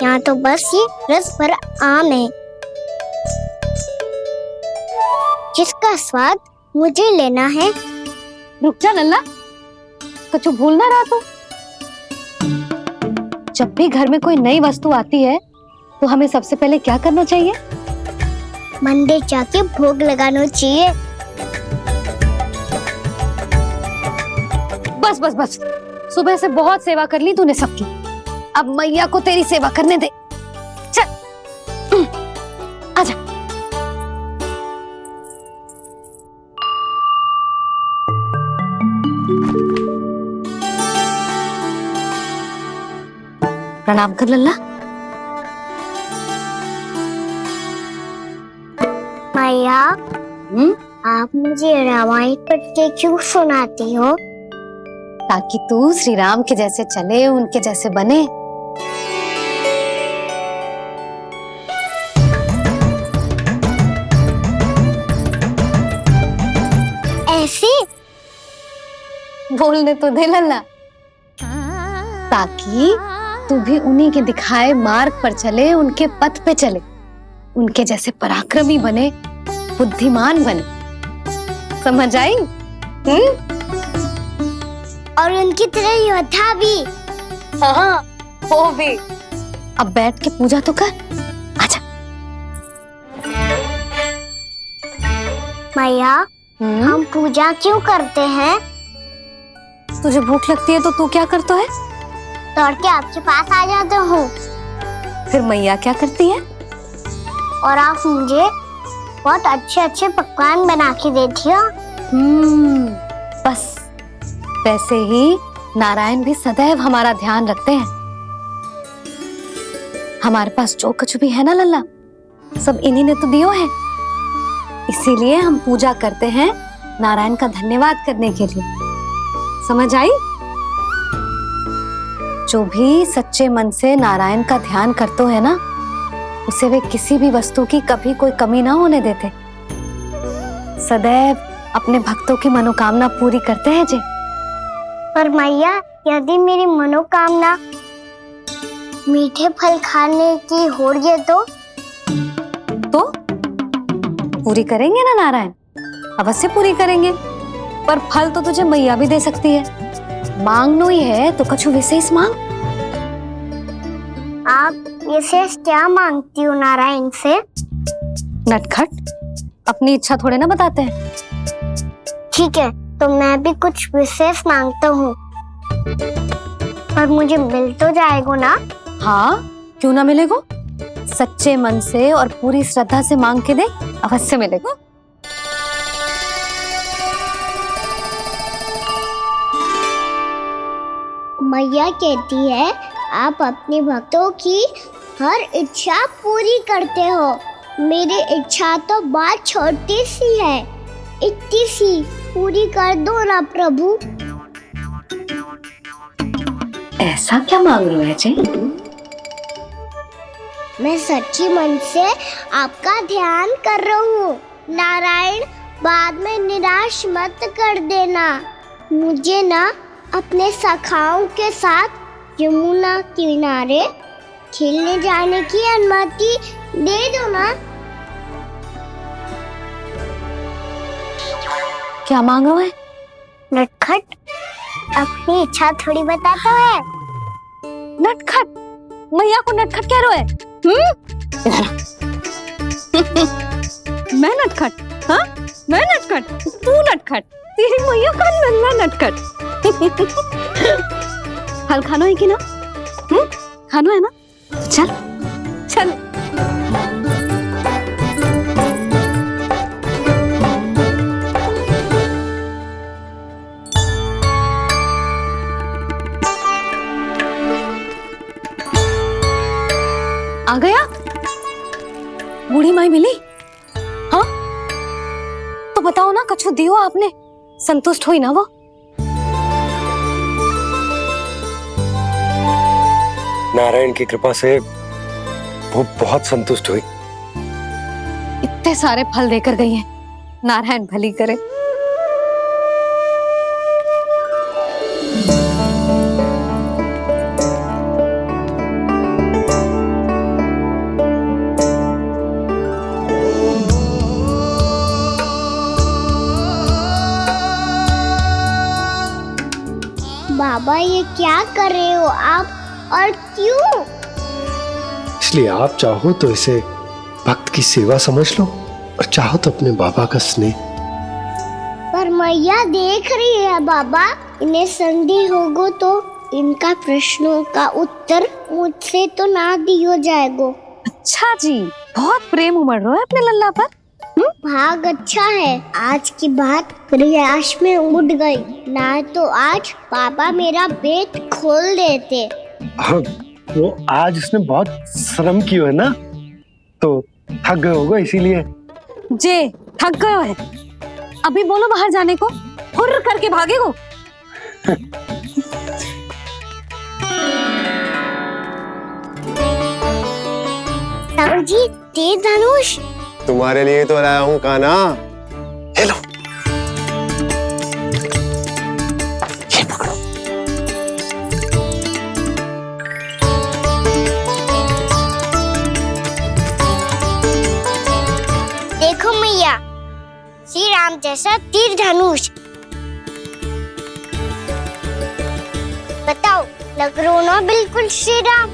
यहाँ तो बस ये रस भरा आम है जिसका स्वाद मुझे लेना है। रुक जा लल्ला, कुछ भूल ना रहा तू। जब भी घर में कोई नई वस्तु आती है तो हमें सबसे पहले क्या करना चाहिए? मंदिर जाके भोग लगाना चाहिए। बस बस बस, सुबह से बहुत सेवा कर ली तूने सबकी, अब मैया को तेरी सेवा करने दे। चल आजा। प्रणाम कर लल्ला। मैया, आप मुझे रामायण पढ़ के क्यों सुनाती हो? ताकि तू श्री राम के जैसे चले, उनके जैसे बने। ऐसे बोलने तो दे लल्ला, ताकि तू भी उन्हीं के दिखाए मार्ग पर चले, उनके पथ पे चले, उनके जैसे पराक्रमी बने, बुद्धिमान बने। समझ आई? और उनकी तरह योद्धा भी। हाँ, वो भी। अब बैठ के पूजा तो कर। आजा। मैया, हम पूजा क्यों करते हैं? तुझे भूख लगती है तो तू क्या करता है? दौड़ के आपके पास आ जाते हो। फिर मैया क्या करती है? और आप मुझे बहुत अच्छे अच्छे पकवान बना के देती हो। बस वैसे ही नारायण भी सदैव हमारा ध्यान रखते हैं। हमारे पास जो कुछ भी है ना लल्ला, सब इन्हीं ने तो दियो है। इसीलिए हम पूजा करते हैं नारायण का धन्यवाद करने के लिए। समझ आई? जो भी सच्चे मन से नारायण का ध्यान करते है ना, उसे वे किसी भी वस्तु की कभी कोई कमी ना होने देते। सदैव अपने भक्तों की मनोकामना पूरी करते हैं जी। पर मैया, यदि मेरी मनोकामना मीठे फल खाने की हो गई तो पूरी करेंगे ना नारायण, अवश्य पूरी करेंगे। पर फल तो तुझे मैया भी दे सकती है। मांगनो ही है तो कुछ विशेष मांग। आप विशेष क्या मांगती हो नारायण से? नटखट, अपनी इच्छा थोड़े ना बताते हैं। ठीक है, तो मैं भी कुछ विशेष मांगता हूँ, पर मुझे मिल तो जाएगा ना? हाँ, क्यों ना मिलेगा। सच्चे मन से और पूरी श्रद्धा से मांग के दे, अवश्य मिलेगा। मैया कहती है आप अपने भक्तों की हर इच्छा पूरी करते हो। मेरी इच्छा तो बहुत छोटी सी है, इतनी सी पूरी कर दो ना प्रभु। ऐसा क्या मांग रहे हो जी? मैं सच्ची मन से आपका ध्यान कर रहा हूँ। नारायण, बाद में निराश मत कर देना। मुझे ना अपने सखाओं के साथ यमुना किनारे खेलने जाने की अनुमति दे दो ना। क्या मांग रहा है? नटखट, अपनी इच्छा थोड़ी बताता है। नटखट? मैया को नटखट कह रहे है? मैं नटखट? हाँ, मैं नटखट? तू नटखट? तेरी मैया का लल्ला नटखट। फल खानो है कि ना? खानो है ना? चल चल। आ गया? बूढ़ी माई मिली? हाँ, तो बताओ ना, कछु दियो आपने, संतुष्ट हुई ना वो? नारायण की कृपा से वो बहुत संतुष्ट हुई। इतने सारे फल देकर गई हैं, नारायण भली करे। ये क्या कर रहे हो आप और क्यों? इसलिए आप चाहो तो इसे भक्त की सेवा समझ लो और चाहो तो अपने बाबा का स्नेह। पर मैया देख रही है बाबा, इन्हें संधि होगो तो इनका प्रश्नों का उत्तर मुझसे तो ना दियो जाएगो। अच्छा जी, बहुत प्रेम उमड़ रहा है अपने लल्ला पर। भाग अच्छा है, आज की बात प्रयास में उड़ गई, ना तो आज पापा मेरा पेट खोल देते। वो आज उसने बहुत श्रम किया है ना, तो थक गए होगा इसीलिए। जे थक गयो है, अभी बोलो बाहर जाने को, हुर्र करके भागेगो। साहू जी, तीर धनुष तुम्हारे लिए तो लाया हूँ कान्हा। ले लो, ये पकड़ो। देखो मैया, श्री राम जैसा तीर धनुष। बताओ, लग रहा ना बिल्कुल श्री राम।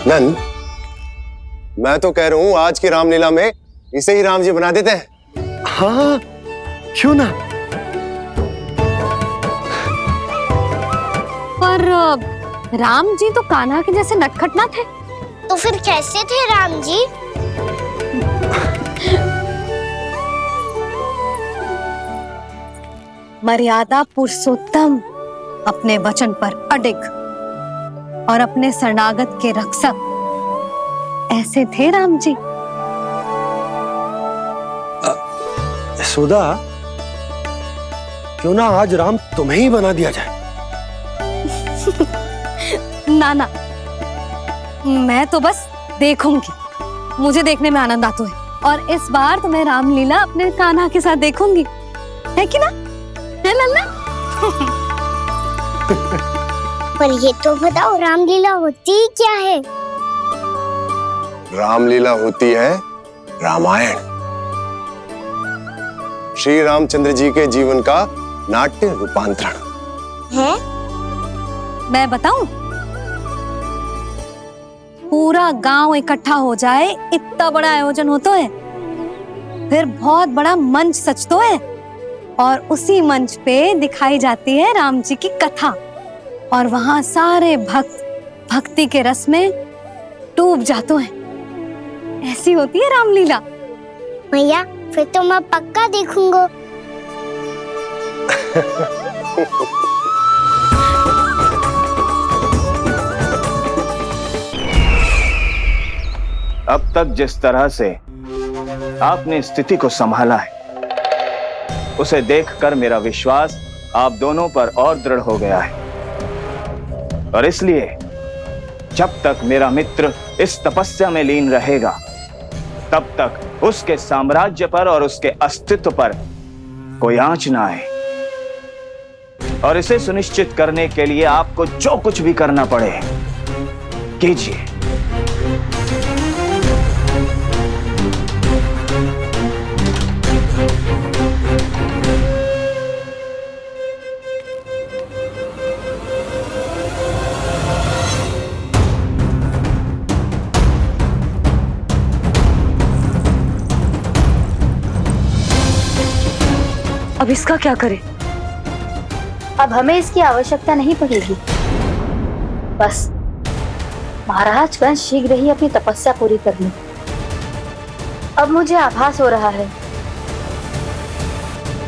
नंद, मैं तो कह रहा हूँ आज की रामलीला में इसे ही राम जी बना देते हैं। हाँ, क्यों ना। पर राम जी तो कान्हा के जैसे नटखट ना थे। तो फिर कैसे थे राम जी? मर्यादा पुरुषोत्तम, अपने वचन पर अडिग और अपने शरणागत के रक्षक, ऐसे थे राम जी। यशोदा, क्यों ना आज राम तुम्हें ही बना दिया जाए। ना ना, मैं तो बस देखूंगी, मुझे देखने में आनंद आता है, और इस बार तो मैं रामलीला अपने कान्हा के साथ देखूंगी, है कि ना, है लल्ला? पर ये तो बताओ, रामलीला होती क्या है? रामलीला होती है रामायण, श्री रामचंद्र जी के जीवन का नाट्य रूपांतरण है। मैं बताऊं, पूरा गांव इकट्ठा हो जाए, इतना बड़ा आयोजन होता है, फिर बहुत बड़ा मंच सजतो है, और उसी मंच पे दिखाई जाती है राम जी की कथा, और वहां सारे भक्त भक्ति के रस में डूब जाते हैं। ऐसी होती है रामलीला। भैया, फिर तो मैं पक्का देखूंगा। अब तक जिस तरह से आपने स्थिति को संभाला है, उसे देखकर मेरा विश्वास आप दोनों पर और दृढ़ हो गया है, और इसलिए जब तक मेरा मित्र इस तपस्या में लीन रहेगा, तब तक उसके साम्राज्य पर और उसके अस्तित्व पर कोई आंच ना आए। और इसे सुनिश्चित करने के लिए आपको जो कुछ भी करना पड़े कीजिए। अब इसका क्या करें? अब हमें इसकी आवश्यकता नहीं पड़ेगी। बस महाराज कंस शीघ्र ही अपनी तपस्या पूरी कर लें। अब मुझे आभास हो रहा है,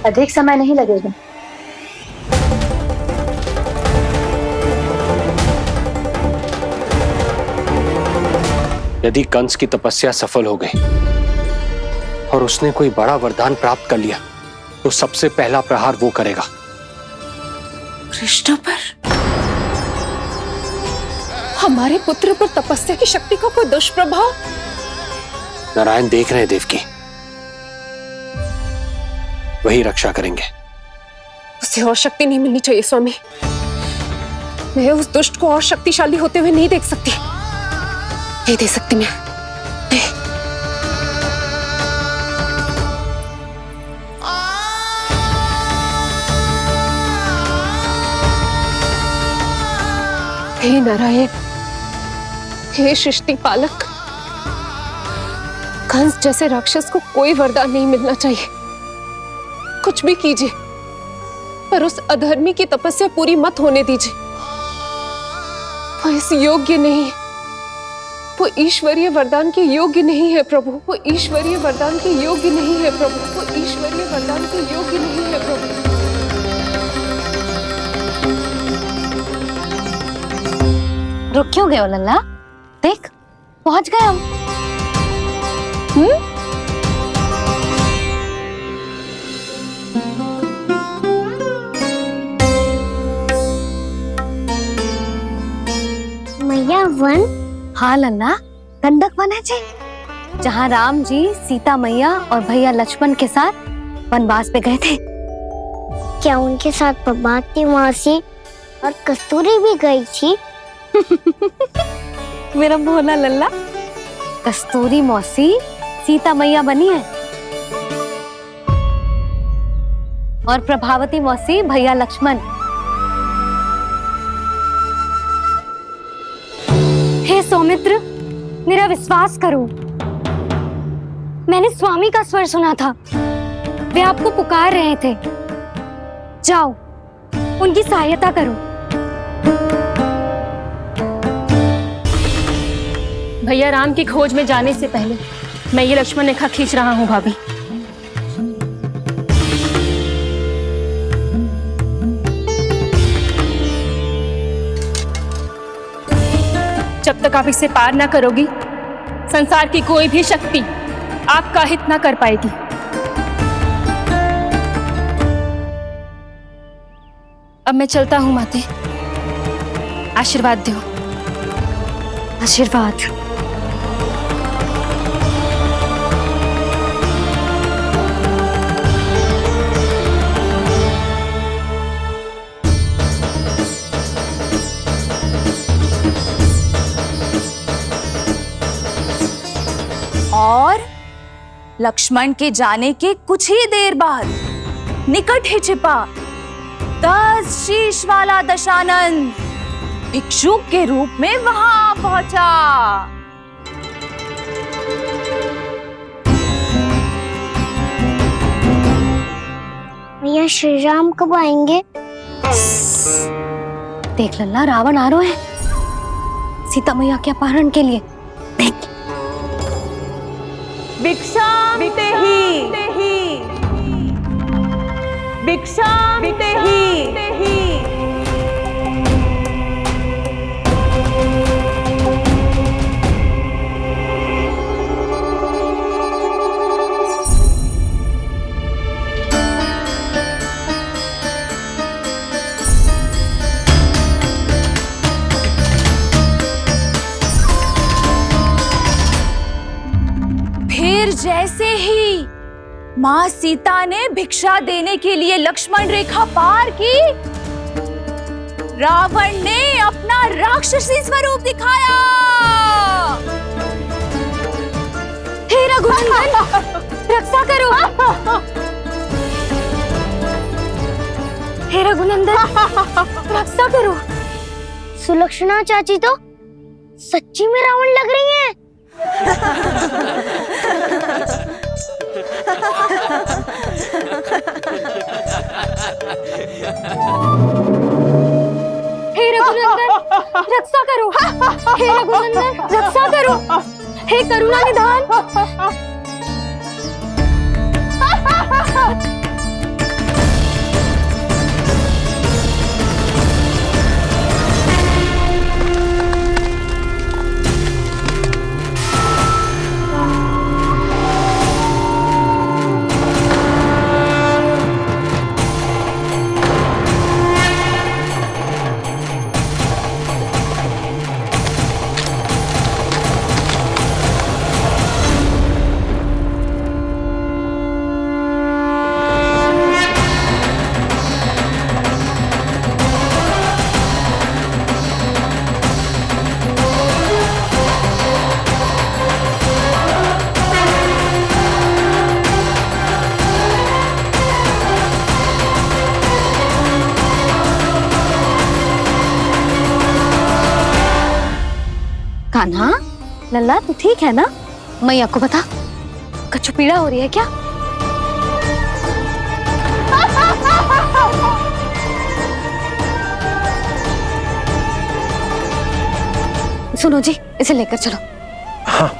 अधिक समय नहीं लगेगा। यदि कंस की तपस्या सफल हो गई और उसने कोई बड़ा वरदान प्राप्त कर लिया, तो सबसे पहला प्रहार वो करेगा कृष्ण पर। हमारे पुत्र पर तपस्या की शक्ति का कोई दुष्प्रभाव? नारायण देख रहे हैं देवकी, वही रक्षा करेंगे। उसे और शक्ति नहीं मिलनी चाहिए स्वामी। मैं उस दुष्ट को और शक्तिशाली होते हुए नहीं देख सकती, नहीं दे सकती मैं। नहीं। हे नारायण, हे सृष्टि पालक, कंस जैसे राक्षस को कोई वरदान नहीं मिलना चाहिए। कुछ भी कीजिए, पर उस अधर्मी की तपस्या पूरी मत होने दीजिए। वो इस योग्य नहीं है, वो ईश्वरीय वरदान के योग्य नहीं है प्रभु। वो ईश्वरीय वरदान के योग्य नहीं है प्रभु। वो ईश्वरीय वरदान के योग्य नहीं है प्रभु। रुक क्यों गए हो लल्ला? देख, पहुंच गए हम। मैया वन? हाँ लल्ला, गंडक वन है जी, जहाँ राम जी सीता मैया और भैया लक्ष्मण के साथ वनवास पे गए थे। क्या उनके साथ प्रभाती मौसी और कस्तूरी भी गई थी? मेरा भोला लल्ला, कस्तूरी मौसी सीता मैया बनी है और प्रभावती मौसी भैया लक्ष्मण। हे सौमित्र, मेरा विश्वास करो, मैंने स्वामी का स्वर सुना था। वे आपको पुकार रहे थे। जाओ, उनकी सहायता करो। भैया राम की खोज में जाने से पहले मैं ये लक्ष्मण रेखा खींच रहा हूँ भाभी। जब तक आप इसे पार ना करोगी, संसार की कोई भी शक्ति आपका हित ना कर पाएगी। अब मैं चलता हूँ माते, आशीर्वाद दो। आशीर्वाद। और लक्ष्मण के जाने के कुछ ही देर बाद निकट ही छिपा 10 शीश वाला दशानन भिक्षुक के रूप में वहां पहुंचा। भैया श्री राम कब आएंगे? देख लल्ला, रावण आ रहा है सीता मैया के अपहरण के लिए। भिक्षाम देहि, भिक्षाम देहि। फिर जैसे ही माँ सीता ने भिक्षा देने के लिए लक्ष्मण रेखा पार की, रावण ने अपना राक्षसी स्वरूप दिखाया। हे रघुनंदन, रक्षा करो। हे रघुनंदन, रक्षा करो। सुलक्षणा चाची तो सच्ची में रावण लग रही हैं। हे रघुनंदन, रक्षा करो। हे रघुनंदन, रक्षा करो। हे करुणा निधान। कान्हा, लल्ला तू ठीक है ना? मैया को बता, कछु पीड़ा हो रही है क्या? सुनो जी, इसे लेकर चलो। हाँ।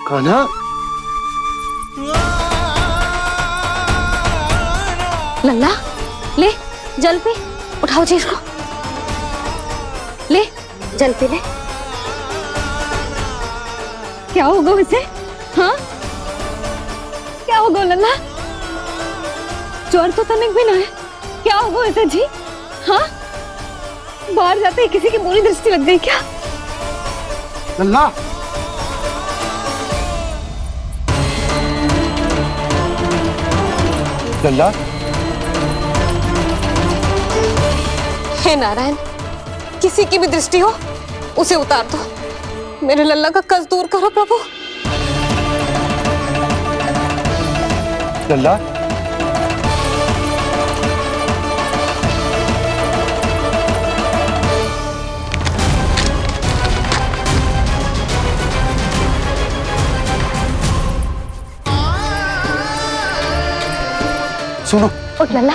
कान्हा, लल्ला ले जल पी, उठाओ जी इसको, ले जल पी ले। क्या होगा उसे? हाँ क्या होगा लल्ला? ज्वर तो तनिक भी ना है, क्या होगा उसे जी? हाँ बाहर जाते ही किसी की बुरी दृष्टि लग गई क्या? लल्ला, लल्ला, हे नारायण, किसी की भी दृष्टि हो उसे उतार दो, मेरे लल्ला का कष्ट दूर करो प्रभु। लल्ला, सुनो, उठ लल्ला,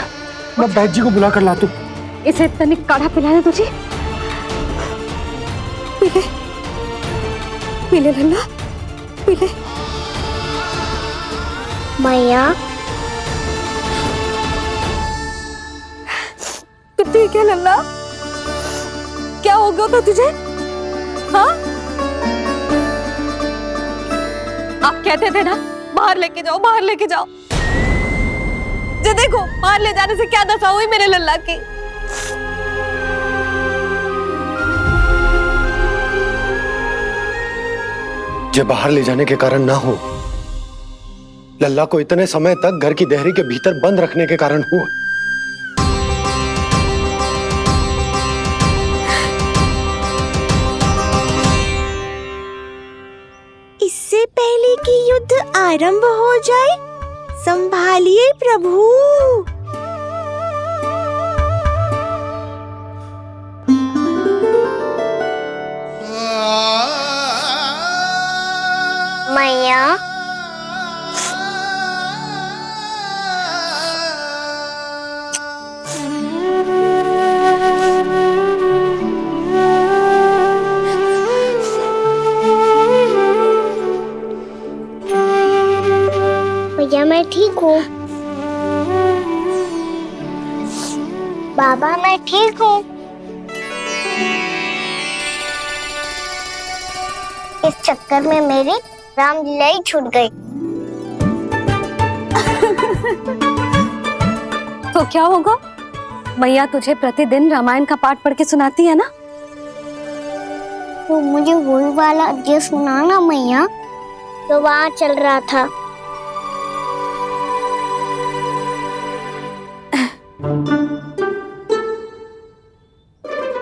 मैं बैद जी को बुला कर लाता हूँ। इसे तनिक काढ़ा पिला दे तुझे। पीले पीले लल्ला, पीले। मैया, तो ठीक है लल्ला, क्या हो गया था तुझे? हाँ आप कहते थे ना बाहर लेके जाओ, बाहर लेके जाओ। जे देखो बाहर ले जाने से क्या दशा हुई मेरे लल्ला की। जो बाहर ले जाने के कारण ना हो, लल्ला को इतने समय तक घर की देहरी के भीतर बंद रखने के कारण हुआ। इससे पहले कि युद्ध आरंभ हो जाए, संभालिए प्रभु। मैया, भैया मैं ठीक हूँ। बाबा मैं ठीक हूँ। इस चक्कर में मेरी रामलीला ही छूट गई। तो क्या होगा? मैया तुझे प्रतिदिन रामायण का पाठ पढ़ के सुनाती है ना? तो मुझे वही वाला अध्याय सुनाना मैया, तो वहाँ चल रहा था।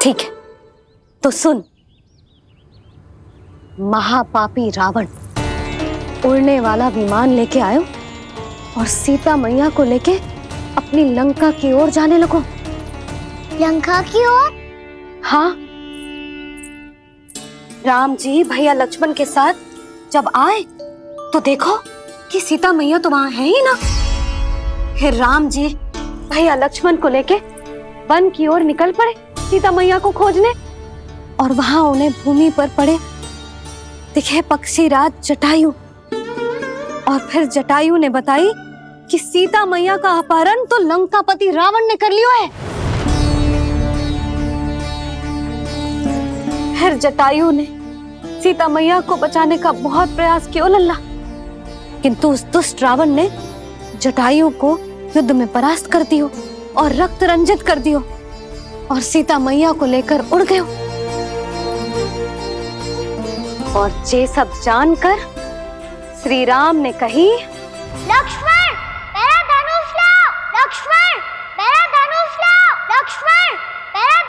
ठीक है, तो सुन। महापापी रावण उड़ने वाला विमान लेके आयो और सीता मैया को लेके अपनी लंका की ओर जाने लगो। लंका की ओर? हाँ, राम जी भैया लक्ष्मण के साथ जब आए तो देखो कि सीता मैया तो वहां है ही ना। फिर राम जी भैया लक्ष्मण को लेके वन की ओर निकल पड़े सीता मैया को खोजने, और वहां उन्हें भूमि पर पड़े दिखे पक्षीराज जटायु। और फिर जटायु ने बताई कि सीता मैया का अपहरण तो लंकापति रावण ने कर लियो है। फिर जटायु ने सीता मैया को बचाने का बहुत प्रयास किया लल्ला, किंतु उस दुष्ट रावण ने जटायु को युद्ध में परास्त कर दियो और रक्त रंजित कर दियो और सीता मैया को लेकर उड़ गयो। और ये सब जानकर श्री राम ने कही, लक्ष्मण मेरा धनुष लाओ, लक्ष्मण मेरा धनुष लाओ, लक्ष्मण मेरा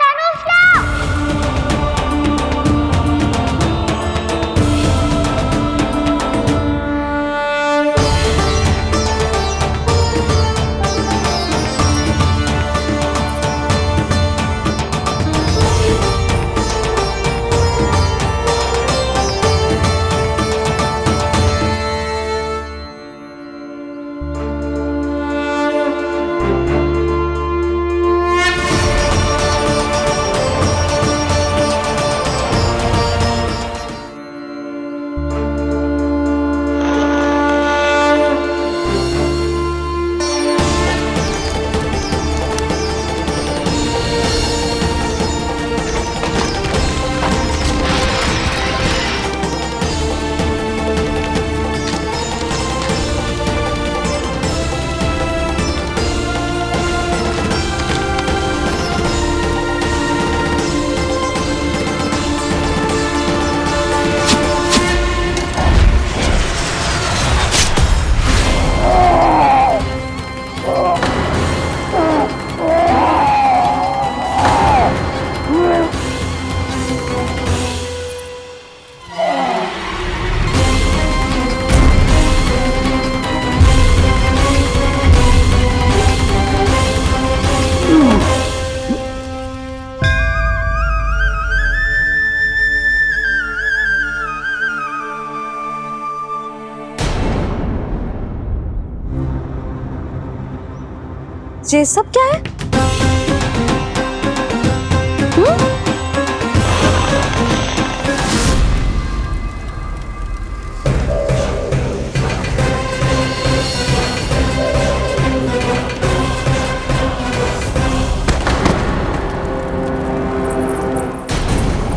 ये सब क्या है?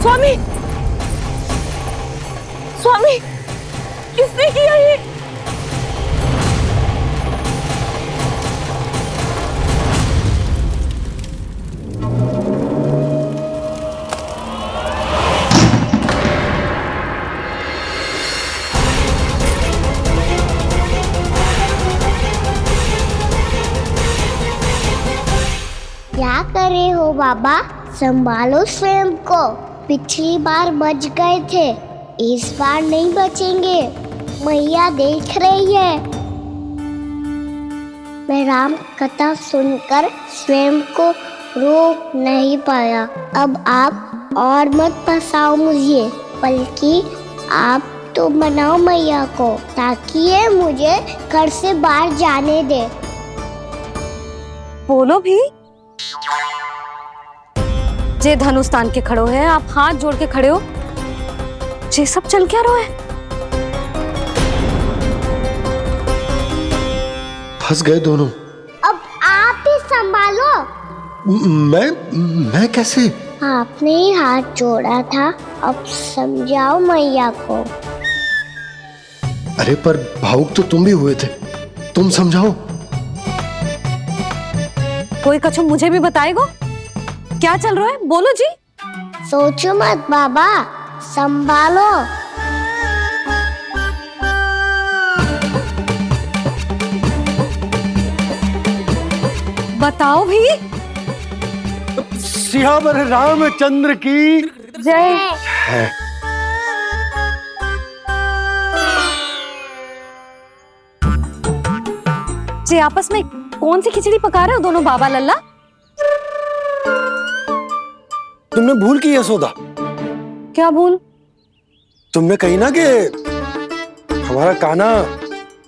स्वामी, स्वामी, किसने किया ये? क्या करे हो बाबा, संभालो स्वयं को। पिछली बार बच गए थे, इस बार नहीं बचेंगे। मैया देख रही है। मैं राम कथा सुनकर स्वयं को रोक नहीं पाया। अब आप और मत फंसाओ मुझे, बल्कि आप तो मनाओ मैया को, ताकि ये मुझे घर से बाहर जाने दे। बोलो भी। जे धनुष तान के खड़ो है, आप हाथ जोड़ के खड़े हो, ये सब चल क्या रहा है? फंस गए दोनों। अब आप ही संभालो। मैं कैसे? आपने ही हाथ जोड़ा था, अब समझाओ मैया को। अरे पर भावुक तो तुम भी हुए थे, तुम समझाओ। कोई कछु मुझे भी बताएगो? क्या चल रहा है, बोलो जी। सोचो मत बाबा, संभालो। बताओ भी। सियावर रामचंद्र की जय। है। जी आपस में कौन सी खिचड़ी पका रहे हो दोनों बाबा लल्ला? तुमने भूल की यशोदा? क्या भूल? तुमने कही ना कि हमारा कान्हा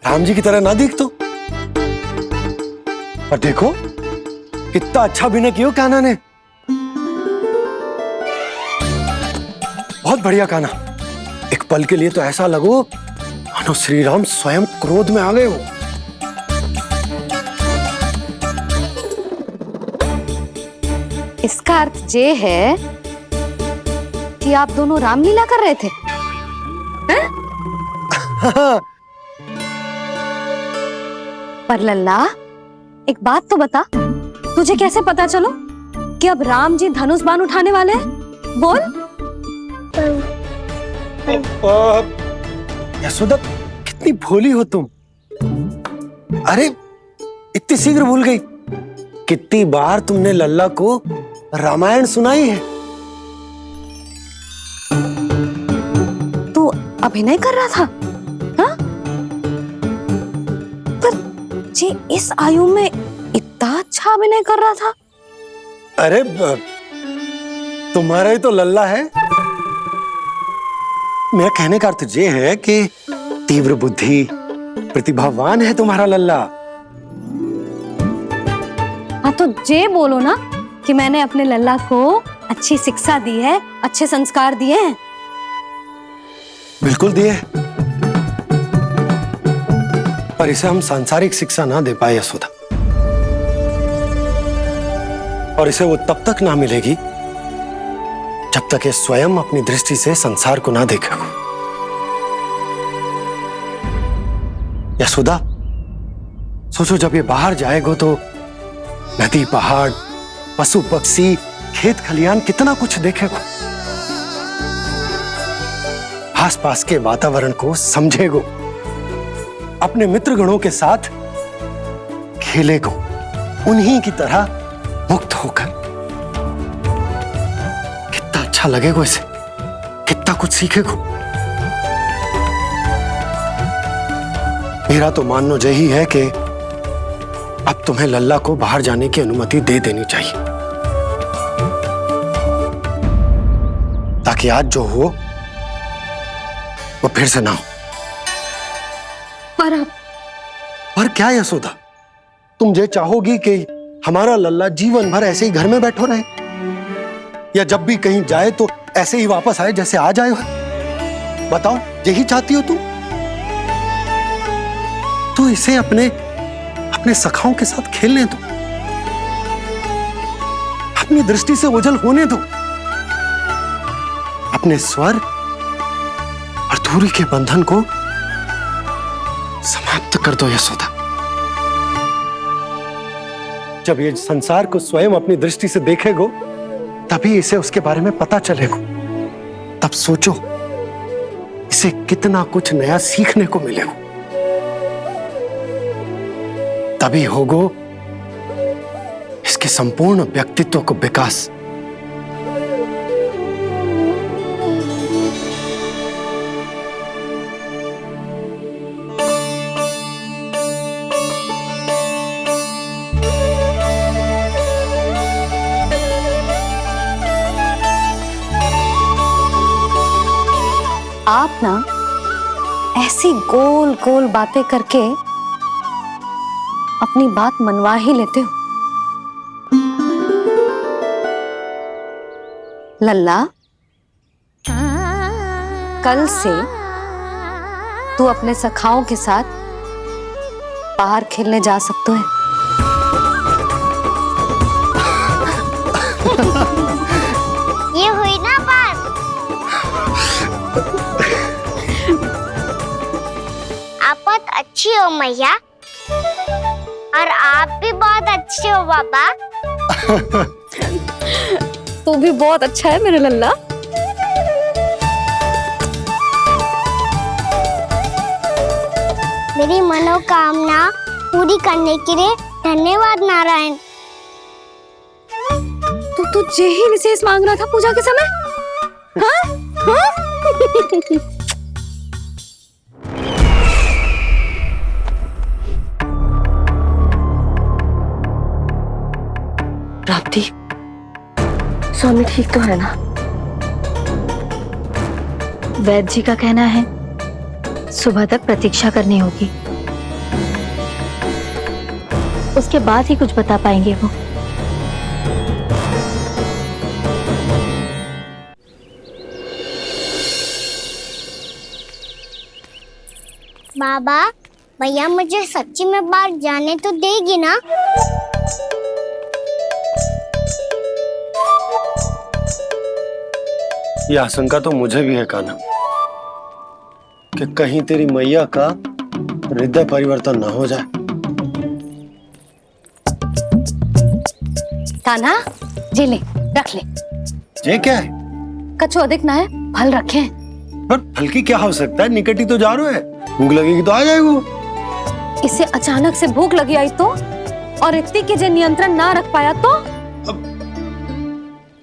राम जी की तरह ना दिख तो। और देखो कितना अच्छा अभिनय किया कान्हा ने। बहुत बढ़िया कान्हा। एक पल के लिए तो ऐसा लगो मानो श्री राम स्वयं क्रोध में आ गए हो। इसका अर्थ ये है कि आप दोनों रामलीला कर रहे थे, हैं? पर लल्ला एक बात तो बता, तुझे कैसे पता चलो कि अब राम जी धनुष बाण उठाने वाले हैं? बोल। यशोदा कितनी भोली हो तुम। अरे इतनी शीघ्र भूल गई। कितनी बार तुमने लल्ला को रामायण सुनाई है। तू अभिनय कर रहा था, हाँ? पर जी इस आयु में इतना अच्छा अभिनय कर रहा था। अरे तुम्हारा ही तो लल्ला है। मेरा कहने का अर्थ ये है कि तीव्र बुद्धि, प्रतिभावान है तुम्हारा लल्ला। हाँ तो ये बोलो ना कि मैंने अपने लल्ला को अच्छी शिक्षा दी है, अच्छे संस्कार दिए हैं। बिल्कुल दिए, पर इसे हम सांसारिक शिक्षा ना दे पाए यशोदा। और इसे वो तब तक ना मिलेगी जब तक ये स्वयं अपनी दृष्टि से संसार को ना देखेगा। यशोदा सोचो, जब ये बाहर जाएगा तो नदी, पहाड़, पशु पक्षी, खेत खलियान कितना कुछ देखेगा। आसपास के वातावरण को समझेगो, अपने मित्रगणों के साथ खेलेगो, उन्हीं की तरह मुक्त होकर। कितना अच्छा लगेगा इसे, कितना कुछ सीखेगो। मेरा तो मानना यही है कि अब तुम्हें लल्ला को बाहर जाने की अनुमति दे देनी चाहिए, ताकि आज जो हो वो फिर से ना हो। पर क्या यशोदा, तुम ये चाहोगी कि हमारा लल्ला जीवन भर ऐसे ही घर में बैठो रहे, या जब भी कहीं जाए तो ऐसे ही वापस आए जैसे आज आए हो? बताओ, यही चाहती हो तुम? तो इसे अपने अपने सखाओं के साथ खेलने दो, अपनी दृष्टि से ओझल होने दो, अपने स्वर और दूरी के बंधन को समाप्त कर दो यशोदा। जब ये संसार को स्वयं अपनी दृष्टि से देखेगो, तभी इसे उसके बारे में पता चलेगा। तब सोचो इसे कितना कुछ नया सीखने को मिलेगा। तभी होगो इसके संपूर्ण व्यक्तित्व को विकास। आप ना ऐसी गोल गोल बातें करके अपनी बात मनवा ही लेते हो। लल्ला, कल से तू अपने सखाओं के साथ बाहर खेलने जा सकते हो। ये हुई ना बात। आप बहुत अच्छी हो मैया, और आप भी बहुत अच्छे हो बाबा। तू भी बहुत अच्छा है मेरे लल्ला। मेरी मनोकामना पूरी करने के लिए धन्यवाद नारायण। तो तू यही विशेष मांग रहा था पूजा के समय? हाँ? हाँ? प्राप्ति, स्वामी ठीक तो है ना? वैद्य जी का कहना है सुबह तक प्रतीक्षा करनी होगी, उसके बाद ही कुछ बता पाएंगे वो। बाबा, भैया मुझे सच्ची में बाहर जाने तो देगी ना? यह आशंका तो मुझे भी है कान्हा, कि कहीं तेरी मैया का हृदय परिवर्तन ना हो जाए। कान्हा, जी ले, रख ले। ये क्या है? कछु अधिक ना है, फल रखे। पर फल की क्या आवश्यकता है? निकट ही तो जा रहे हैं, भूख लगेगी तो आ जाएगा। इसे अचानक से भूख लगी आई तो, और इतनी के जे नियंत्रण ना रख पाया तो?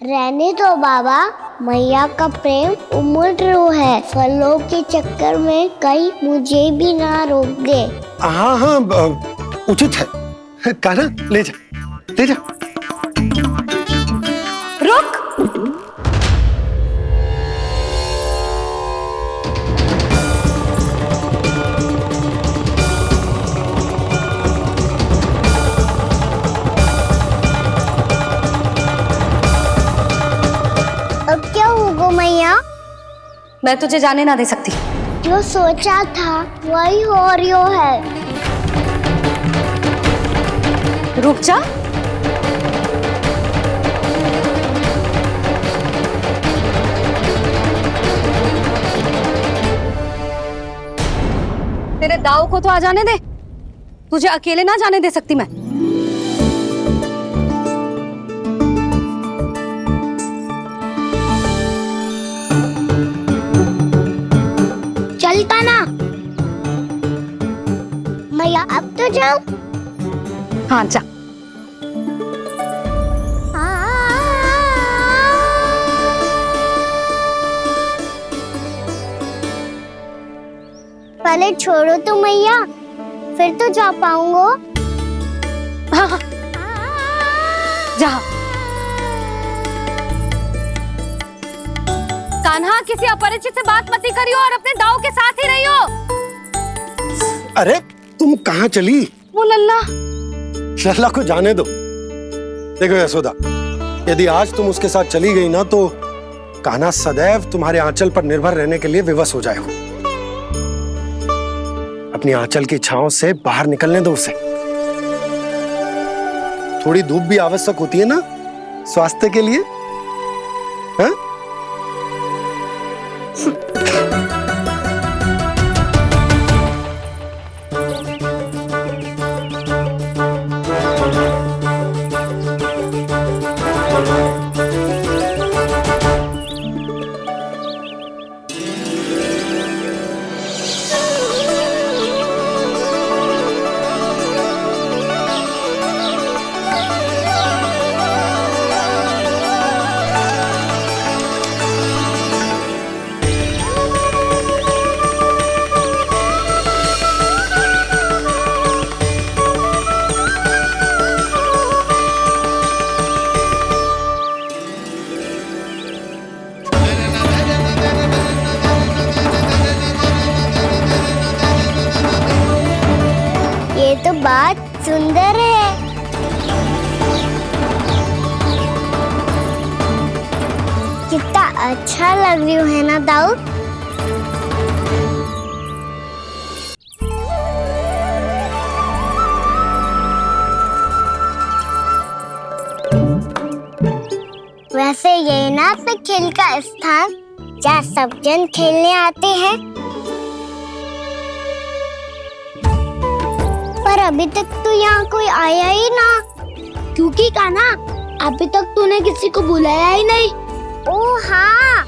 रहने दो बाबा, मैया का प्रेम उमड़ है। फलों के चक्कर में कहीं मुझे भी ना रोक दे। हाँ हाँ, उचित है। कान्हा, ले जा, ले जा। रुक। अब क्या होगा मैया? मैं तुझे जाने ना दे सकती। जो सोचा था वही हो रही है। रुक जा। तेरे दाव को तो आ जाने दे, तुझे अकेले ना जाने दे सकती मैं। चलता ना मैया, अब तो जाओ। हाँ जा। पहले छोड़ो तो मैया, फिर तो जा पाऊंगा। हाँ हाँ, जा। कान्हा, किसी अपरिचित से बात मत करियो और अपने दाव के साथ ही रहियो। अरे तुम कहाँ चली? वो लल्ला। लल्ला को जाने दो, देखो यशोदा, यदि आज तुम उसके साथ चली गई ना तो कान्हा सदैव तुम्हारे आंचल पर निर्भर रहने के लिए विवश हो जाएगा। अपनी आंचल की छांव से बाहर निकलने दो उसे। थोड़ी धूप भी आवश्यक होती है ना स्वास्थ्य के लिए, हाँ? ये तो बात सुंदर है। कितना अच्छा लग रही है ना दाऊ। वैसे ये ना अपने खेल का स्थान जहाँ सब जन खेलने आते हैं, पर अभी तक तो यहाँ कोई आया ही ना। क्योंकि कान्हा, अभी तक तूने किसी को बुलाया ही नहीं। ओ हाँ,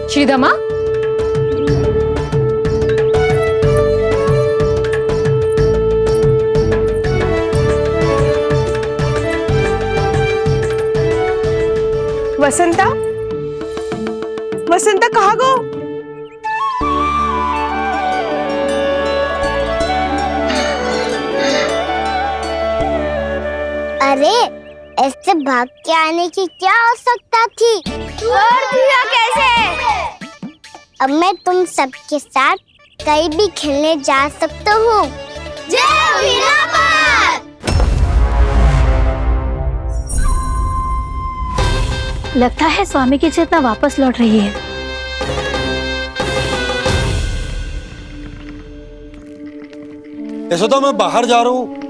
श्रीदामा, वसंता, वसंता कहाँ गो? अरे ऐसे भाग के आने की क्या आवश्यकता थी? कैसे? अब मैं तुम सबके साथ कहीं भी खेलने जा सकता हूँ। जय वीरापाल! लगता है स्वामी की चेतना वापस लौट रही है। यशोदा, मैं बाहर जा रहा हूँ।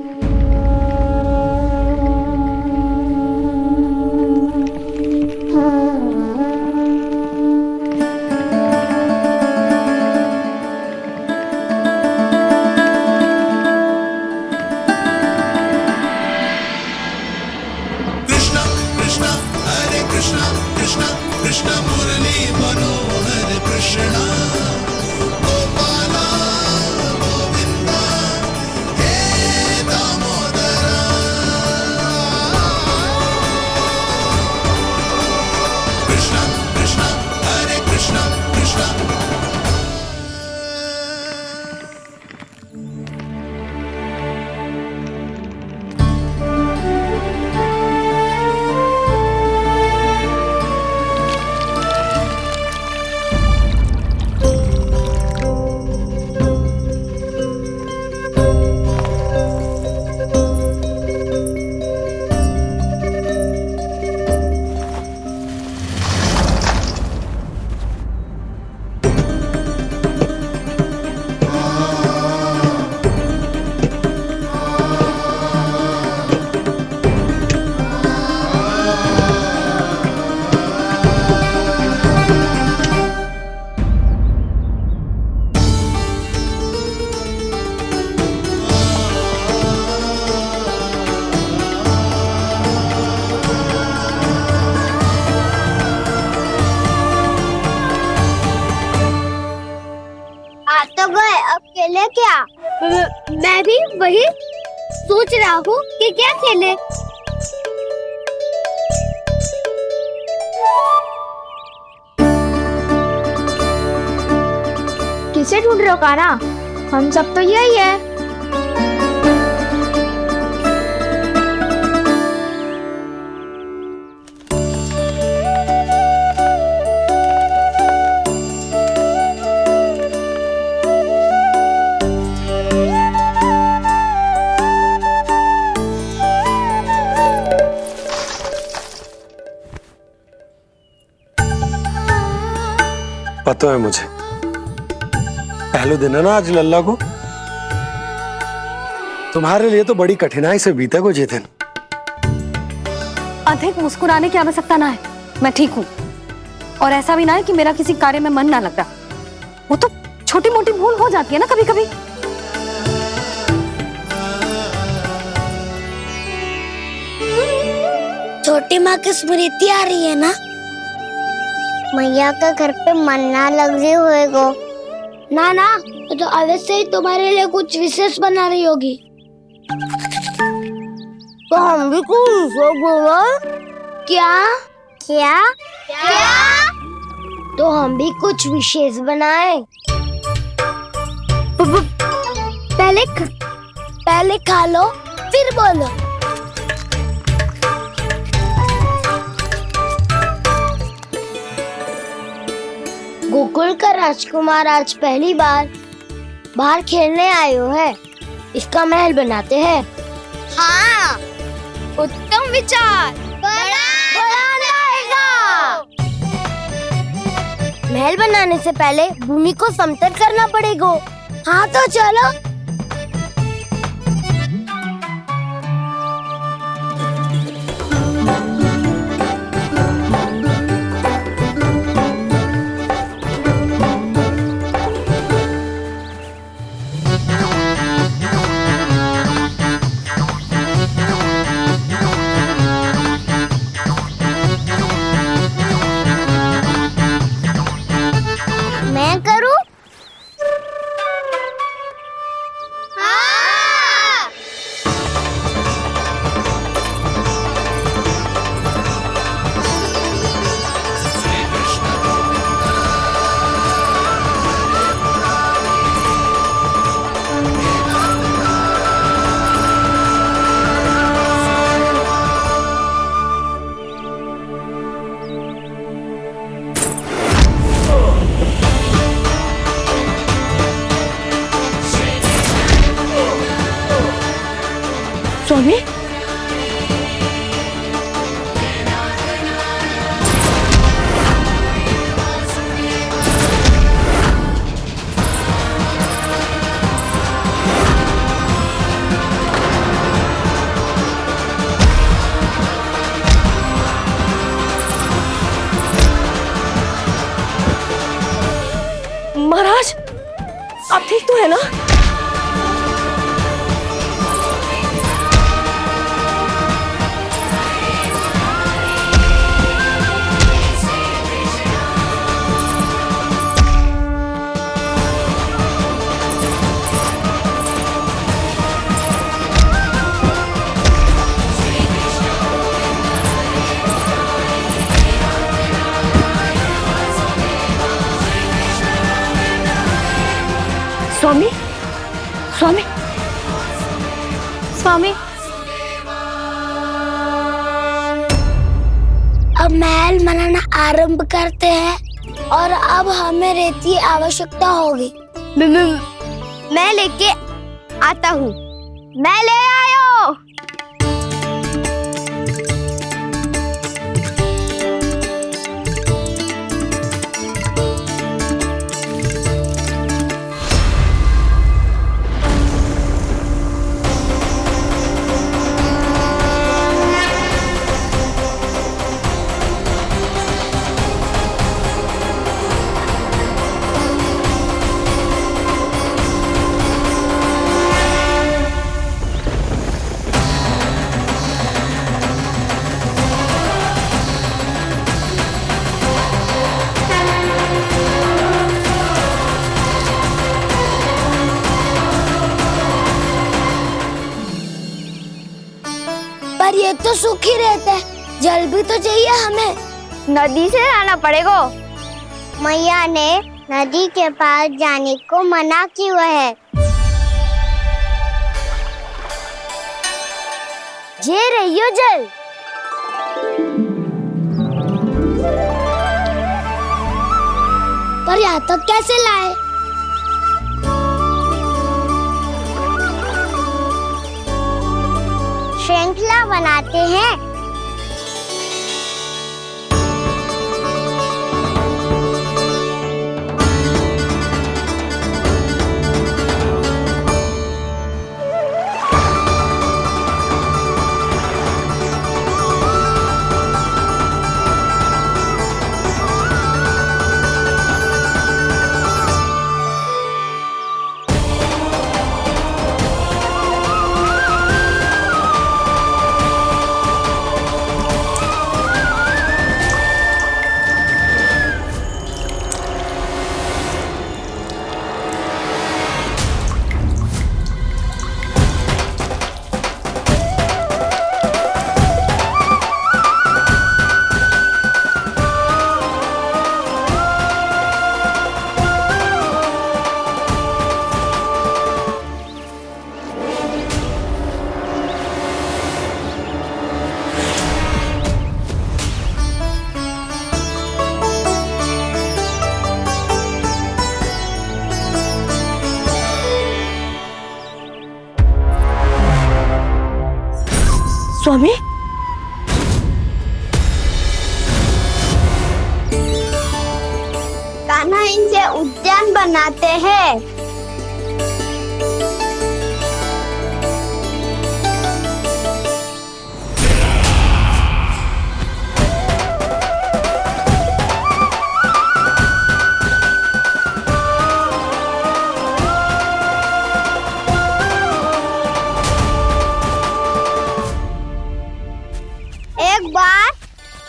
तो गए, अब खेले क्या? मैं भी वही सोच रहा हूँ कि क्या खेले। से ढूंढ रहे हो काना? हम सब तो यही है। पता है मुझे, पहले दिन है ना आज लल्ला को। तुम्हारे लिए तो बड़ी कठिनाई से बीते को ये दिन। अधिक मुस्कुराने की आवश्यकता ना है, मैं ठीक हूँ। और ऐसा भी ना है कि मेरा किसी कार्य में मन ना लग रहा। वो तो छोटी मोटी भूल हो जाती है ना कभी कभी। छोटी माँ की स्मृति आ रही है ना? मैया का घर पे मन ना लग रही होएगो। ना ना, तो अवश्य ही तुम्हारे लिए कुछ विशेष बना रही होगी। तो हम भी कुछ बोलो। क्या क्या क्या? तो हम भी कुछ विशेष बनाए। पहले खा लो फिर बोलो। गोकुल का राजकुमार आज पहली बार बाहर खेलने आए हो है। इसका महल बनाते हैं। हाँ, उत्तम विचार। बड़ा रहेगा। महल बनाने से पहले भूमि को समतल करना पड़ेगा। हाँ तो चलो। मैं करूं? हाँ। स्वामी, महाराज आप ठीक तो है ना? स्वामी, स्वामी, स्वामी, अब महल बनाना आरंभ करते हैं और अब हमें रेत की आवश्यकता होगी। मैं लेके आता हूँ। मैं ले आयो। पर ये तो सूखी रहता है, जल भी तो चाहिए हमें। नदी से लाना पड़ेगा। मैया ने नदी के पास जाने को मना क्यों है? ये रहियो जल। पर यहाँ तक कैसे लाए? श्रृंखला बनाते हैं। स्वामी, कान्हा इनसे उद्यान बनाते हैं। एक बार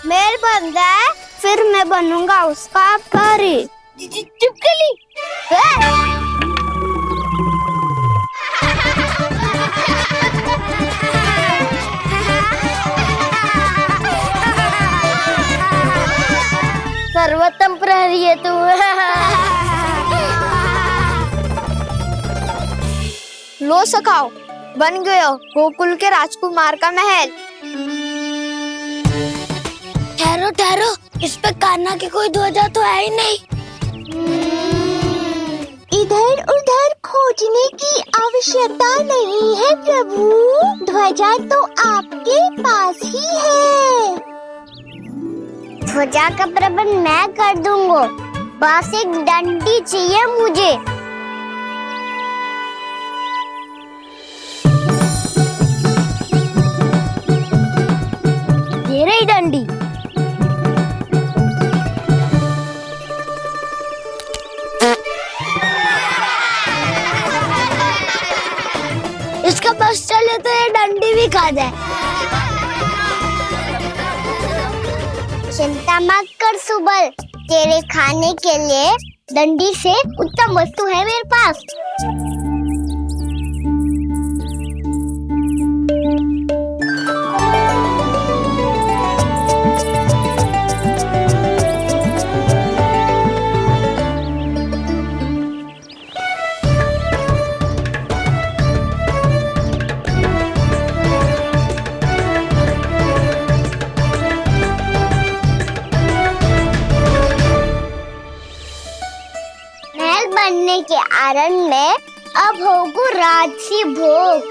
मेल बन जाए फिर मैं बनूंगा उसका परी। चुपकली। सर्वोत्तम प्रहरी है तू। लो सखाओ, बन गयो गोकुल के राजकुमार का महल। ठहरो ठहरो, इस पे कान्हा की कोई ध्वजा तो है ही नहीं। इधर उधर खोजने की आवश्यकता नहीं है प्रभु, ध्वजा तो आपके पास ही है। ध्वजा का प्रबंध मैं कर दूंगा, बस एक डंडी चाहिए मुझे। ये रही डंडी। इसका बस चले तो ये डंडी भी खा जाए। चिंता मत कर सुबल, तेरे खाने के लिए डंडी से उत्तम वस्तु है मेरे पास। बनने के आनंद में अब होगू राजसी भोग।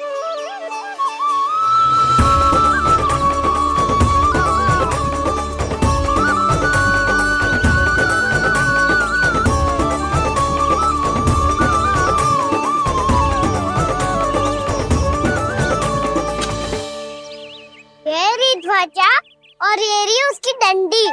ये रही ध्वजा और ये रही उसकी डंडी।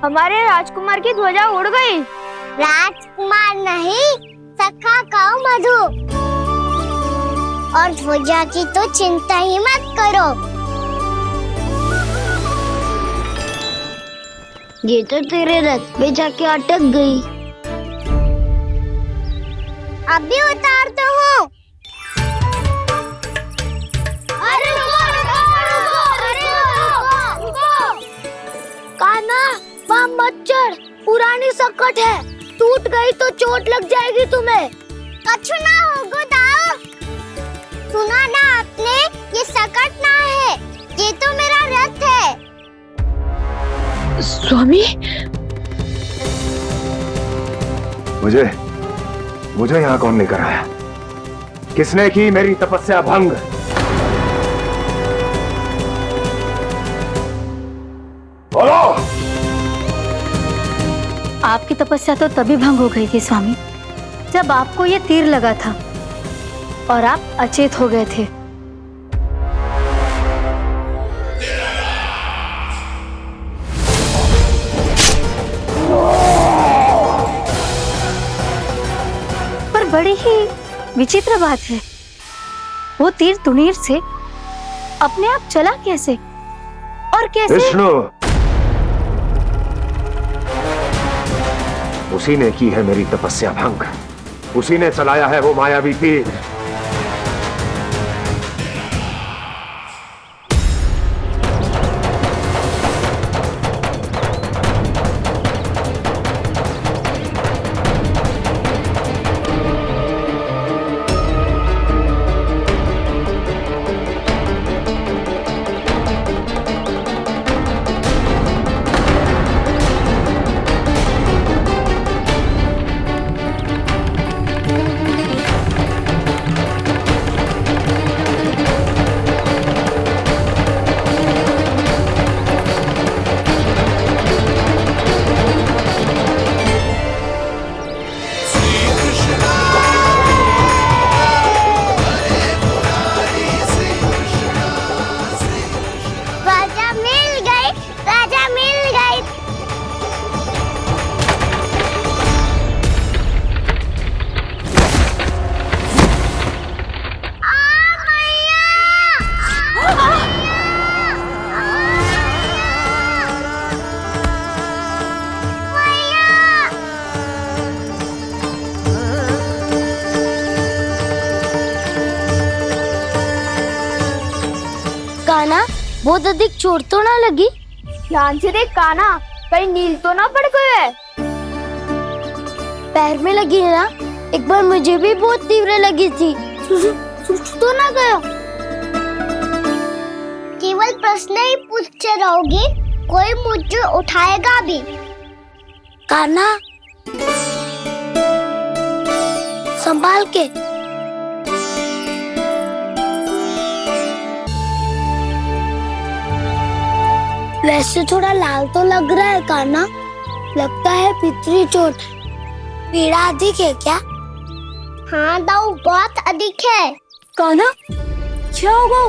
हमारे राजकुमार की ध्वजा उड़ गई। राजकुमार नहीं, सखा कहो मधु। और ध्वजा की तो चिंता ही मत करो। ये तो तेरे रथ पे जाके अटक गई। अभी उतारता हूँ। अरे रुको। कान्हा, वहाँ मत चढ़, पुरानी सकट है, टूट गई तो चोट लग जाएगी तुम्हें। कछु ना होगा दाऊ। सुना ना आपने, ये सकट ना है, ये तो मेरा रथ है। स्वामी, मुझे यहाँ कौन लेकर आया? किसने की मेरी तपस्या भंग? बोलो। आपकी तपस्या तो तभी भंग हो गई थी स्वामी, जब आपको ये तीर लगा था और आप अचेत हो गए थे। पर बड़ी ही विचित्र बात है, वो तीर तुनीर से अपने आप चला कैसे और कैसे? विष्णु, उसी ने की है मेरी तपस्या भंग, उसी ने चलाया है वो मायावी तीर। कान्हा, बहुत अधिक चोट तो ना लगी? ध्यान से देख कान्हा, कहीं नील तो ना पड़ गए? पैर में लगी है ना? एक बार मुझे भी बहुत तीव्र लगी थी। सूझ तो ना गया? केवल प्रश्न ही पूछते रहोगे, कोई मुझे उठाएगा भी? कान्हा, संभाल के। वैसे थोड़ा लाल तो लग रहा है कान्हा, लगता है पितरी चोट। पीड़ा अधिक है क्या? हाँ दाऊ, बहुत अधिक है। कान्हा, क्या होगा?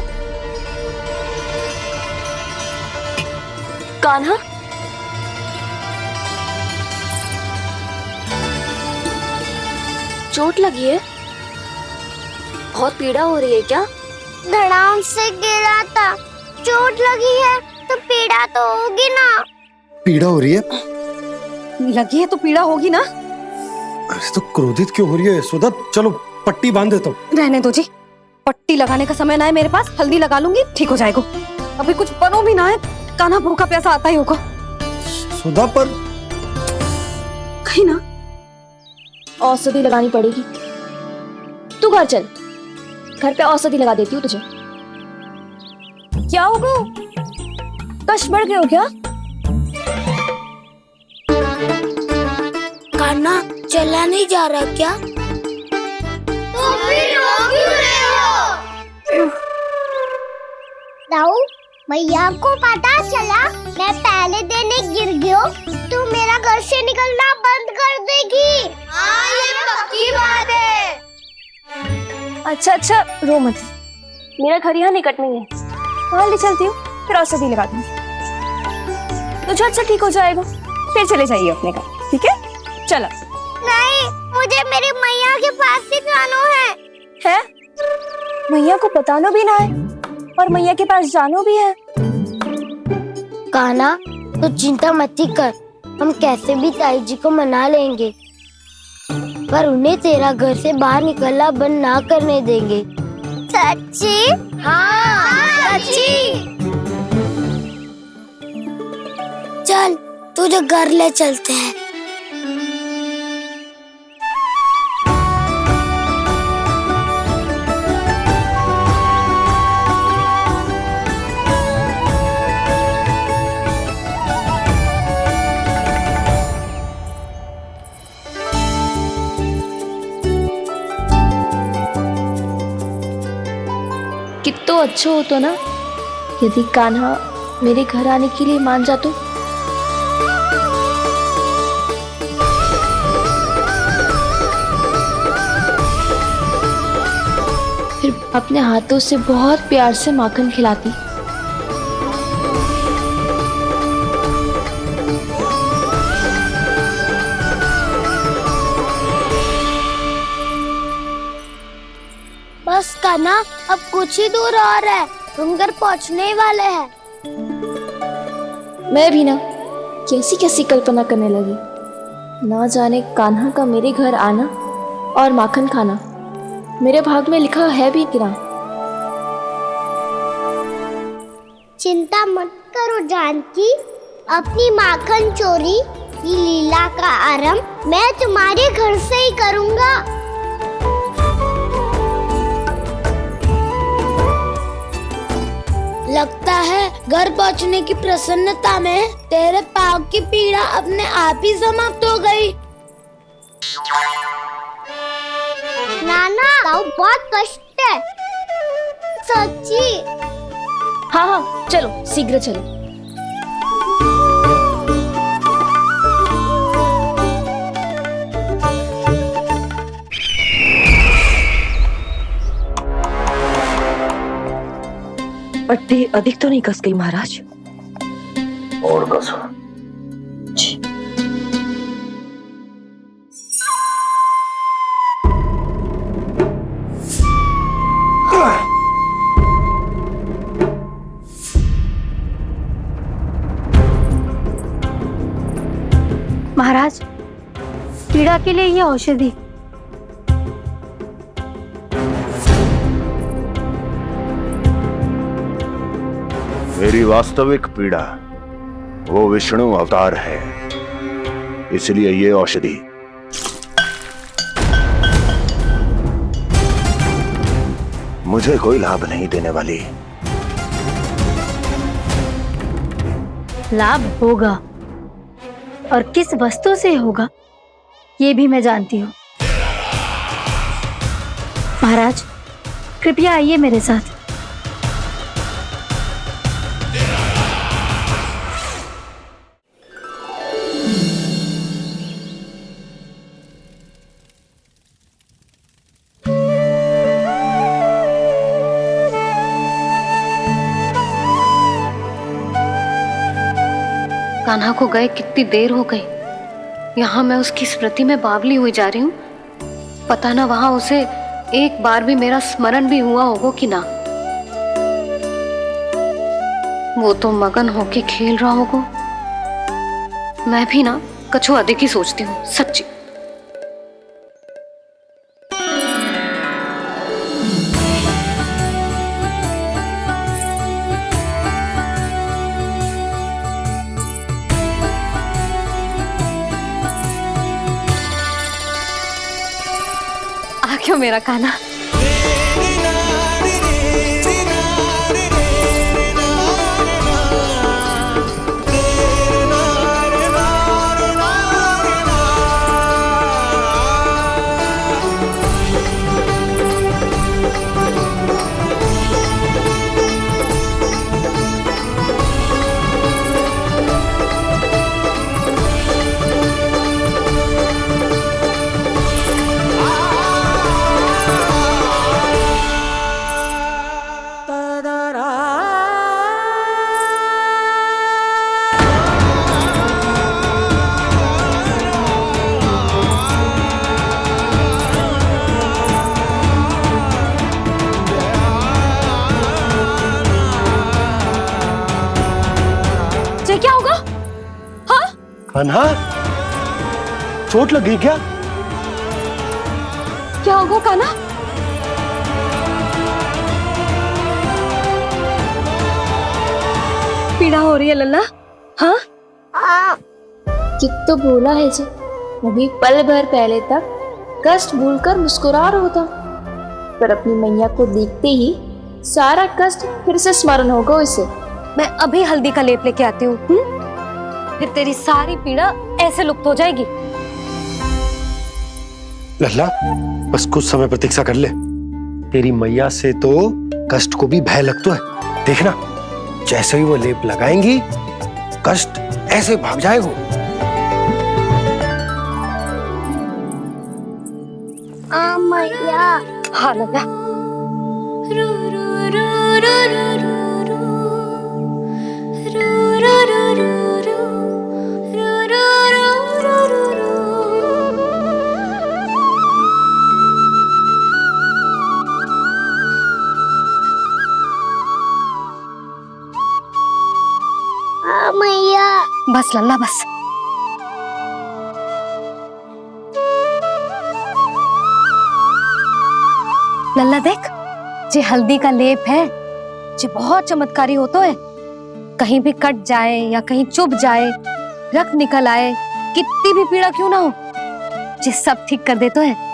कान्हा, चोट लगी है? बहुत पीड़ा हो रही है क्या? धड़ाम से गिरा था, चोट लगी है तो पीड़ा तो होगी ना। पीड़ा हो रही है? लगी है तो पीड़ा होगी ना। अरे तो क्रोधित क्यों हो रही है यशोदा? चलो पट्टी बांध देता हूँ। रहने दो जी, पट्टी लगाने का समय ना है मेरे पास, हल्दी लगा लूंगी, ठीक हो जाएगा। अभी कुछ बनो भी ना है, कान्हा भूखा प्यासा आता ही होगा। सुधा पर कहीं ना औषधि लगानी पड़ेगी। तू घर चल, घर पे औषधि लगा देती हूँ तुझे। क्या होगा? कष्ट बढ़ गए हो क्या? कान्हा, चला नहीं जा रहा क्या? तो फिर रो क्यों रहे हो? दाऊ, मैया को पता चला मैं पहले दिन ही गिर गया तो मेरा घर से निकलना बंद कर देगी। हाँ, ये पक्की बात है। अच्छा, रो मत, मेरा घर यहाँ निकट में है, वहाँ ले चलती हूँ, फिर औषधि लगा दूंगी, तो झट से ठीक हो जाएगा। फिर चले जाइए अपने घर, ठीक है? चलो। नहीं, मुझे मेरी मैया के पास ही जाना है। मैया को बताना भी ना है और मैया के पास जानो भी है। कान्हा, तो चिंता मत ही कर, हम कैसे भी ताई जी को मना लेंगे, पर उन्हें तेरा घर से बाहर निकलना बंद ना करने देंगे। सच्ची? हाँ, सच्ची। चल, तुझे घर ले चलते हैं। कितना अच्छा होता ना यदि कान्हा मेरे घर आने के लिए मान जा तो। फिर अपने हाथों से बहुत प्यार से माखन खिलाती। बस कान्हा, अब कुछ ही दूर और है, हम घर पहुंचने ही वाले हैं। मैं भी ना कैसी कैसी कल्पना करने लगी, ना जाने कान्हा का मेरे घर आना और माखन खाना मेरे भाग में लिखा है भी कि ना। चिंता मत करो जानकी, अपनी माखन चोरी की लीला का आरंभ मैं तुम्हारे घर से ही करूंगा। लगता है घर पहुंचने की प्रसन्नता में तेरे पाँव की पीड़ा अपने आप ही समाप्त हो गई। नाना, पाँव बहुत कष्ट है। सच्ची? हाँ हाँ, चलो शीघ्र चलो। पट्टी अधिक तो नहीं कस गई महाराज? और कसो। महाराज, पीड़ा के लिए ये औषधि। मेरी वास्तविक पीड़ा वो विष्णु अवतार है, इसलिए ये औषधि। मुझे कोई लाभ नहीं देने वाली। लाभ होगा, और किस वस्तु से होगा ये भी मैं जानती हूँ। महाराज, कृपया आइए मेरे साथ। कान्हा को गए कितनी देर हो गई, यहाँ मैं उसकी स्मृति में बावली हुई जा रही हूँ। पता ना वहां उसे एक बार भी मेरा स्मरण भी हुआ होगा कि ना। वो तो मगन होके खेल रहा होगा। मैं भी ना कछु अधिक ही सोचती हूँ, सच्ची। क्यों मेरा कान्हा? कान्हा, चोट लगी क्या? क्या होगा कान्हा? पीड़ा हो रही है लल्ला? हाँ चित तो भूला है जी, अभी पल भर पहले तक कष्ट भूलकर मुस्कुरा रहा था, पर अपनी मैया को देखते ही सारा कष्ट फिर से स्मरण होगा उसे। मैं अभी हल्दी का लेप लेके आती हूँ, फिर तेरी सारी पीड़ा ऐसे लुप्त हो जाएगी। लल्ला, बस कुछ समय प्रतीक्षा कर ले। तेरी मैया से तो कष्ट को भी भय लगता है। देखना, जैसे ही वो लेप लगाएंगी, कष्ट ऐसे भाग जाएगा। मैया। हाँ लल्ला। मैया। बस लल्ला बस। लल्ला देख, जे हल्दी का लेप है, जे बहुत चमत्कारी होतो है। कहीं भी कट जाए या कहीं चुभ जाए, रक्त निकल आए, कितनी भी पीड़ा क्यों ना हो, जे सब ठीक कर देतो है।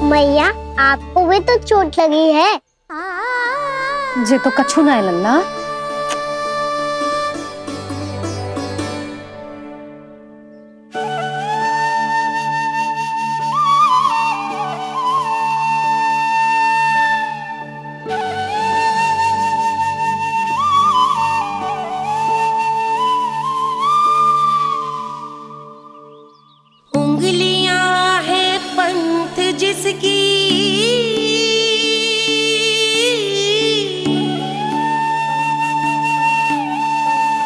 मैया, आपको भी तो चोट लगी है। जे तो कछु ना है लल्ला। उंगलियां है पंथ जिसकी,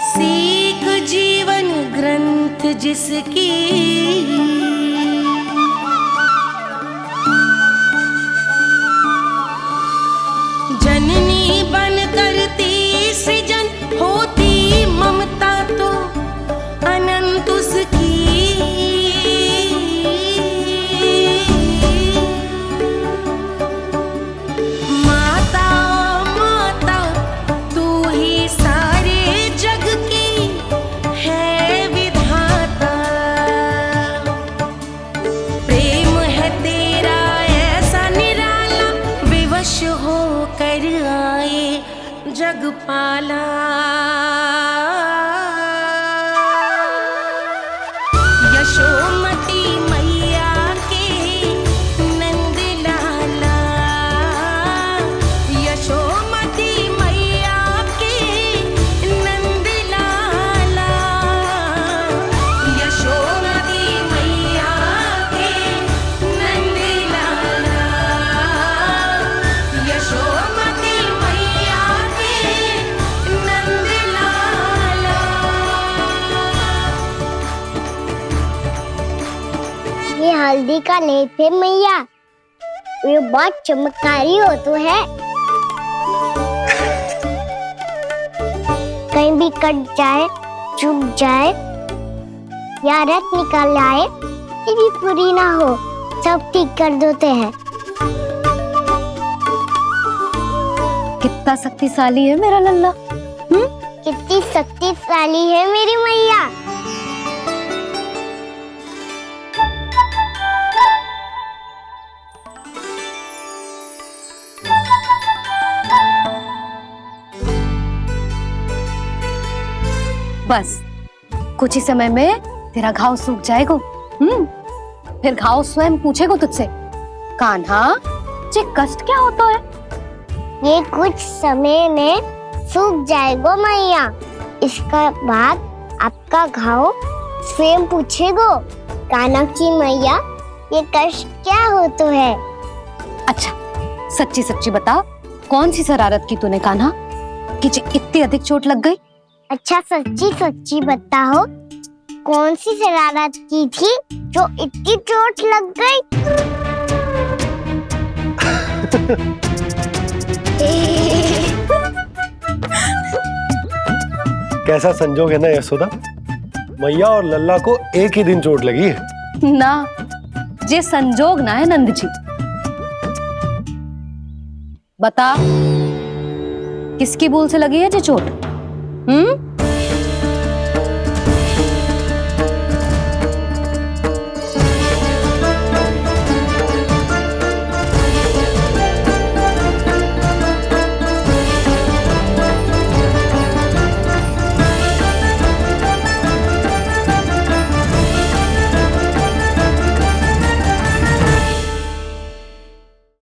सीख जीवन ग्रंथ जिसकी, जननी बन करती सृजन होती ममता तो अनंत उसकी। जगपाला यशोमती मैया के नंद लाला, यशोमती मैया के नंद लाला, यशोमती मैया के नंद लाला, यशोमती मैया ये हल्दी का लेप है मैया, ये बहुत चमत्कारी हो तो है। कहीं भी कट जाए, चुभ जाए या रक्त निकल आए, ये भी पूरी ना हो, सब ठीक कर देते हैं। कितना शक्तिशाली है मेरा लल्ला। कितनी शक्तिशाली है मेरी मैया। बस कुछ ही समय में तेरा घाव सूख जाएगा। फिर घाव स्वयं पूछेगा तुझसे, कान्हा ये कष्ट क्या होता है? ये कुछ समय में सूख जाएगा मैया। इसका बाद आपका घाव स्वयं पूछेगा, कान्हा की मैया ये कष्ट क्या होता है। अच्छा सच्ची सच्ची बता, कौन सी शरारत की तूने कान्हा कि इतनी अधिक चोट लग गई? अच्छा सच्ची सच्ची बताओ, कौन सी शरारत की थी जो इतनी चोट लग गई? कैसा संजोग है ना यशोदा, मैया और लल्ला को एक ही दिन चोट लगी है। ना ये संजोग ना है नंद जी। बता किसकी भूल से लगी है ये चोट?